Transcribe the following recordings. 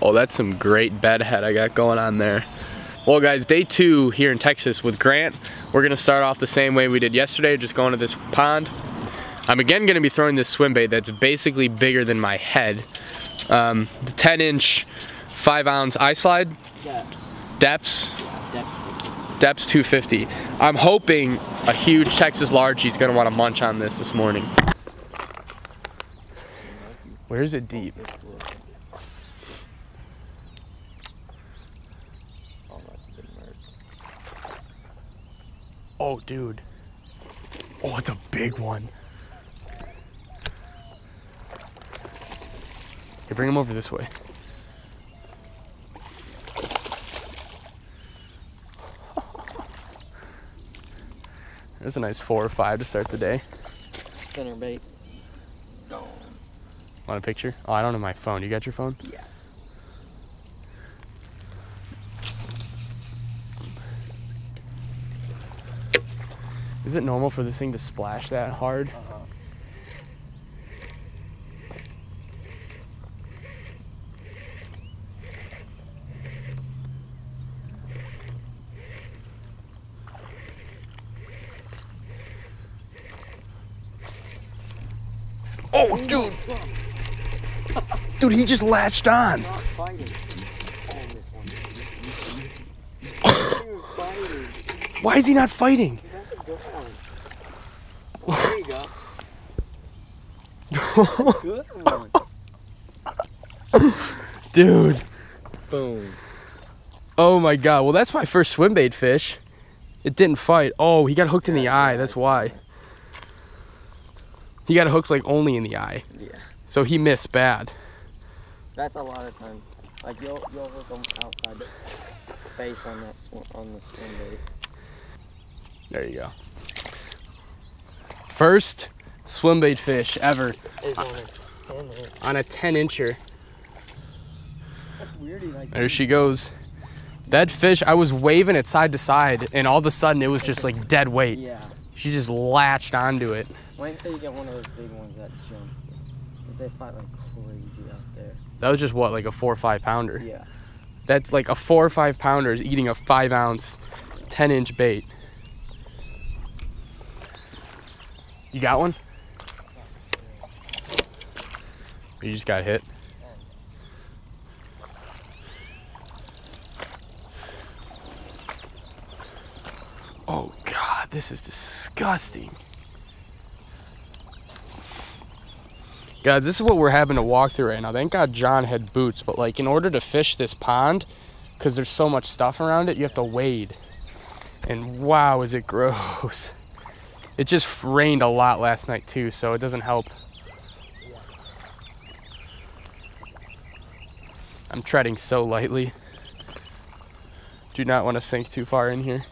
Oh, that's some great bedhead I got going on there. Well guys, day 2 here in Texas with Grant. We're gonna start off the same way we did yesterday, just going to this pond. I'm again gonna be throwing this swim bait that's basically bigger than my head. The 10-inch, 5-ounce eye slide. Depths. Depths 250. I'm hoping a huge Texas largie is gonna wanna munch on this morning. Where is it deep? Oh, dude. Oh, it's a big one. Here, bring him over this way. There's a nice 4 or 5 to start the day. Spinner bait. Want a picture? Oh, I don't have my phone. You got your phone? Yeah. Is it normal for this thing to splash that hard? Oh, dude! Dude, he just latched on. Why is he not fighting? There you go. Good one. Dude. Boom. Oh my god. Well, that's my first swim bait fish. It didn't fight. Oh, he got hooked in the eye. That's why. He got hooked like only in the eye. Yeah. So he missed bad. That's a lot of times. Like you'll hook them outside the face on that on the swim bait. There you go. First swim bait fish ever on a 10-incher. There she goes. That fish, I was waving it side to side, and all of a sudden it was just like dead weight. Yeah. She just latched onto it. Wait until you get one of those big ones that jump. They fight like crazy out there. That was just what, like a 4 or 5 pounder? Yeah. That's like a 4 or 5 pounder is eating a 5-ounce, 10-inch bait. You got one? You just got hit? Oh God, this is disgusting. Guys, this is what we're having to walk through right now. Thank God John had boots, but like in order to fish this pond, because there's so much stuff around it, you have to wade. And wow, is it gross. It just rained a lot last night too, so it doesn't help. I'm treading so lightly. Do not want to sink too far in here.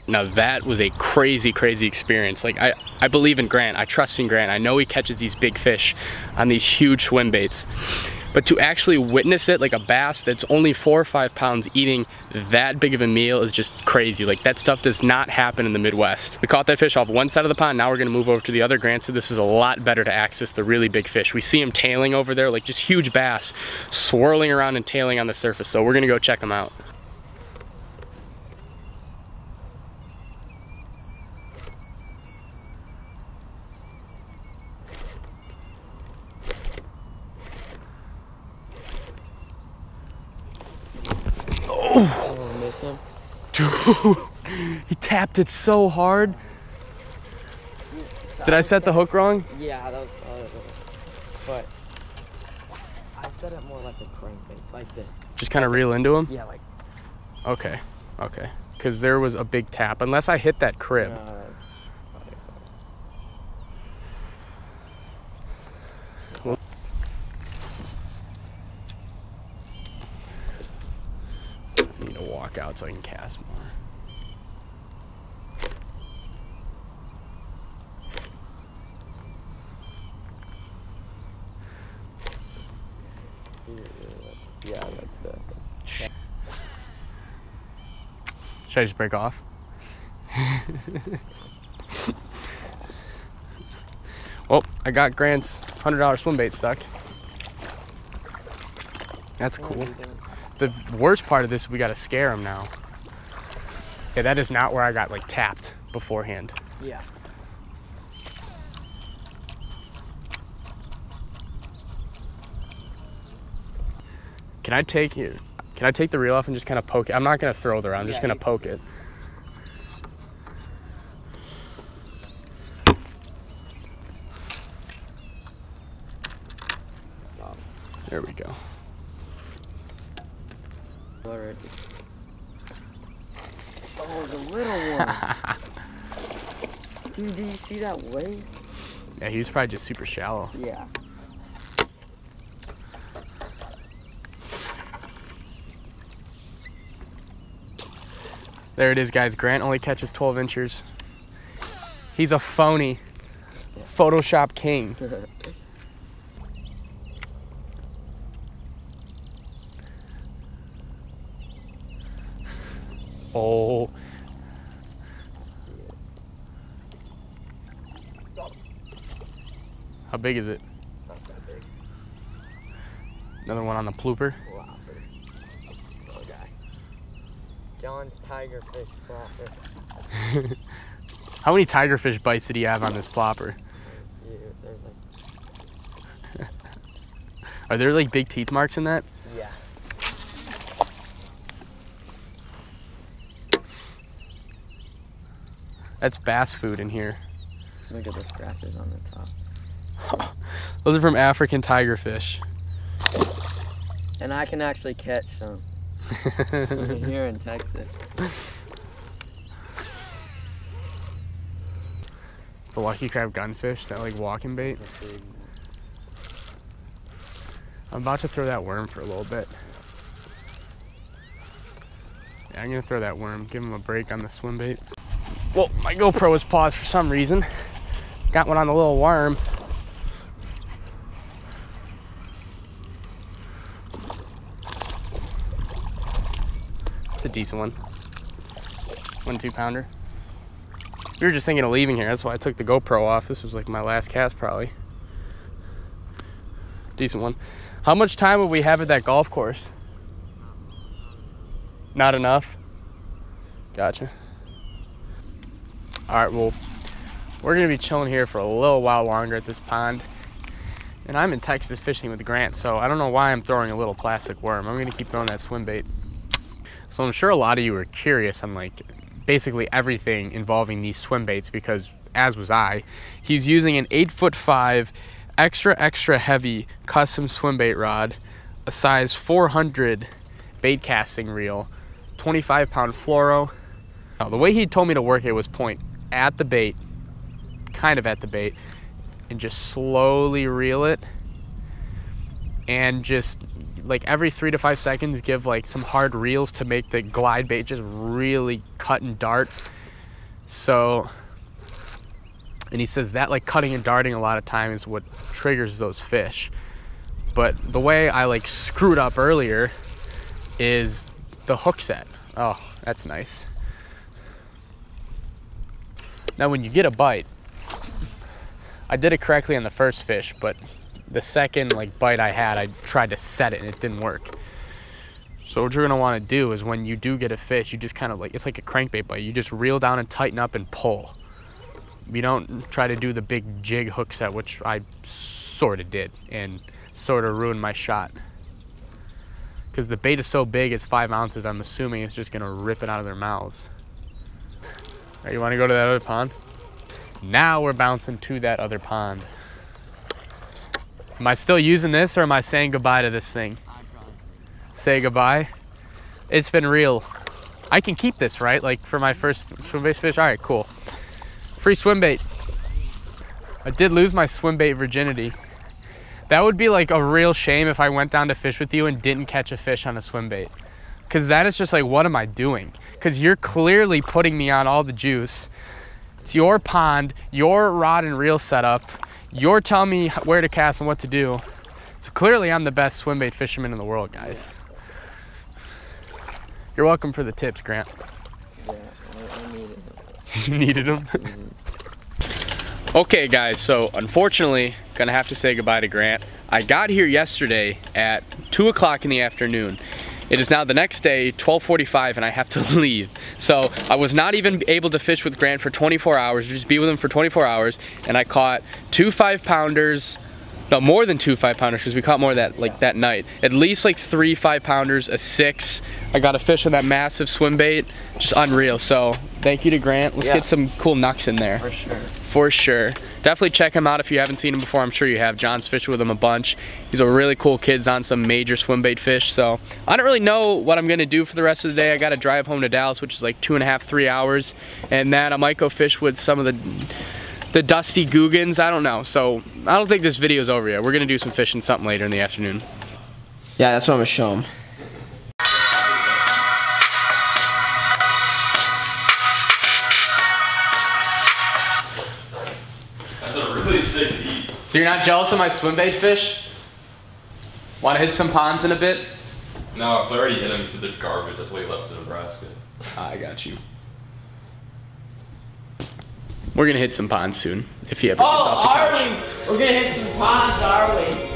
Now that was a crazy, crazy experience. Like I believe in Grant. I trust in Grant. I know he catches these big fish on these huge swim baits. But to actually witness it, like a bass that's only 4 or 5 pounds eating that big of a meal is just crazy. Like that stuff does not happen in the Midwest. We caught that fish off one side of the pond. Now we're gonna move over to the other. Grant said this is a lot better to access the really big fish. We see them tailing over there, like just huge bass swirling around and tailing on the surface. So we're gonna go check them out. Oh, miss him. Dude, he tapped it so hard. Did I set the hook wrong? Yeah, that was but I set it more like a crankbait, like this. Just kind of reel into him? Yeah, like. Okay, okay. Because there was a big tap, unless I hit that crib. Need to walk out so I can cast more. Yeah, that's the. Should I just break off? Well, I got Grant's $100 swim bait stuck. That's cool. The worst part of this is we gotta scare him now. Yeah, that is not where I got like tapped beforehand. Yeah. Can I take the reel off and just kind of poke it? I'm not gonna throw the rod, I'm just gonna poke it. There we go. Already. Oh, the little one. Dude, did you see that wave? Yeah, he was probably just super shallow. Yeah. There it is, guys. Grant only catches 12 inchers. He's a phony. Photoshop king. Oh. How big is it? Not that big. Another one on the plooper. Wow. Oh, guy. John's tigerfish plopper. How many tigerfish bites did he have on this plopper? Yeah, there's like... Are there like big teeth marks in that? Yeah. That's bass food in here. Look at the scratches on the top. Those are from African tigerfish. And I can actually catch some. Here in Texas. The lucky crab gunfish, that like walking bait. I'm about to throw that worm for a little bit. Yeah, I'm gonna throw that worm, give him a break on the swim bait. Well, my GoPro was paused for some reason. Got one on the little worm. It's a decent one. 1 2-pounder. We were just thinking of leaving here. That's why I took the GoPro off. This was like my last cast probably. Decent one. How much time would we have at that golf course? Not enough? Gotcha. All right, well, we're gonna be chilling here for a little while longer at this pond. And I'm in Texas fishing with Grant, so I don't know why I'm throwing a little plastic worm. I'm gonna keep throwing that swim bait. So I'm sure a lot of you are curious on like basically everything involving these swim baits because, as was I, he's using an 8'5" extra heavy custom swim bait rod, a size 400 bait casting reel, 25-pound fluoro. Now, the way he told me to work it was point at the bait, kind of at the bait, and just slowly reel it, and just like every 3 to 5 seconds give like some hard reels to make the glide bait just really cut and dart. So, and he says that like cutting and darting a lot of time is what triggers those fish. But the way I like screwed up earlier is the hook set. Oh, that's nice. Now when you get a bite, I did it correctly on the first fish, but the second like bite I had, I tried to set it and it didn't work. So what you're gonna wanna do is when you do get a fish, you just kind of like, it's like a crankbait bite. You just reel down and tighten up and pull. You don't try to do the big jig hook set, which I sort of did and sort of ruined my shot. Because the bait is so big, it's 5 ounces, I'm assuming it's just gonna rip it out of their mouths. All right, you wanna go to that other pond? Now we're bouncing to that other pond. Am I still using this or am I saying goodbye to this thing? Say goodbye? It's been real. I can keep this, right? Like for my first swim bait fish? All right, cool. Free swim bait. I did lose my swim bait virginity. That would be like a real shame if I went down to fish with you and didn't catch a fish on a swim bait. Cause that is just like, what am I doing? Cause you're clearly putting me on all the juice. It's your pond, your rod and reel setup. You're telling me where to cast and what to do. So clearly I'm the best swim bait fisherman in the world, guys. You're welcome for the tips, Grant. Yeah, I needed them. You needed them? Okay, guys, so unfortunately, gonna have to say goodbye to Grant. I got here yesterday at 2 o'clock in the afternoon. It is now the next day, 12:45, and I have to leave. So I was not even able to fish with Grant for 24 hours, just be with him for 24 hours, and I caught 2 5-pounders, no, more than 2 5-pounders, because we caught more that night. At least like 3 5-pounders, a 6. I got a fish on that massive swim bait, just unreal. So thank you to Grant. Let's get some cool knucks in there. For sure. For sure. Definitely check him out if you haven't seen him before. I'm sure you have. John's fished with him a bunch. He's a really cool kid. He's on some major swim bait fish. So I don't really know what I'm gonna do for the rest of the day. I gotta drive home to Dallas, which is like 2.5, 3 hours. And then I might go fish with some of the dusty Googans. I don't know. So I don't think this video is over yet. We're gonna do some fishing something later in the afternoon. Yeah, that's what I'm gonna show him. That's a really sick heat. So you're not jealous of my swim bait fish? Want to hit some ponds in a bit? No, I've already hit him. He said they're garbage. That's why he left to Nebraska. I got you. We're gonna hit some ponds soon, if he ever gets off the couch. Are we? We're gonna hit some ponds, are we?